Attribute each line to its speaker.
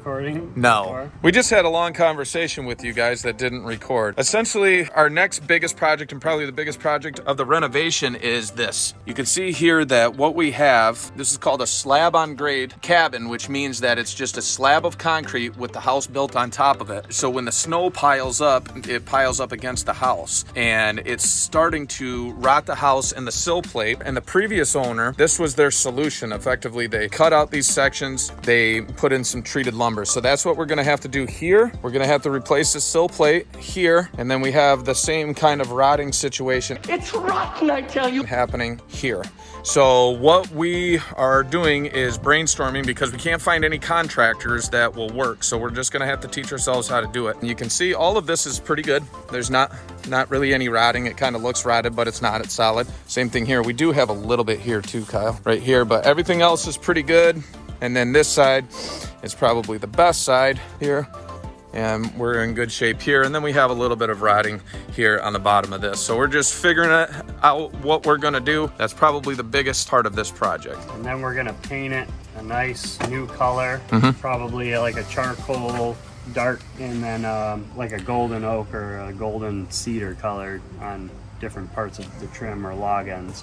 Speaker 1: recording?
Speaker 2: No.
Speaker 1: Before?
Speaker 2: We just had a long conversation with you guys that didn't record. Essentially, our next biggest project, and probably the biggest project of the renovation, is this. You can see here that what we have, this is called a slab on grade cabin, which means that it's just a slab of concrete with the house built on top of it. So when the snow piles up, it piles up against the house, and it's starting to rot the house and the sill plate. And the previous owner, this was their solution. Effectively, they cut out these sections, they put in some treated lumber. So that's what we're gonna have to do here. We're gonna have to replace the sill plate here, and then we have the same kind of rotting situation.
Speaker 3: It's rotten, I tell you.
Speaker 2: Happening here. So what we are doing is brainstorming, because we can't find any contractors that will work. So we're just gonna have to teach ourselves how to do it. And you can see all of this is pretty good. There's not really any rotting. It kind of looks rotted, but it's not. It's solid. Same thing here. We do have a little bit here too, Kyle, right here, but everything else is pretty good. And then this side is probably the best side here. And we're in good shape here. And then we have a little bit of rotting here on the bottom of this. So we're just figuring out what we're gonna do. That's probably the biggest part of this project.
Speaker 1: And then we're gonna paint it a nice new color, probably like a charcoal dark, and then like a golden oak or a golden cedar color on different parts of the trim or log ends.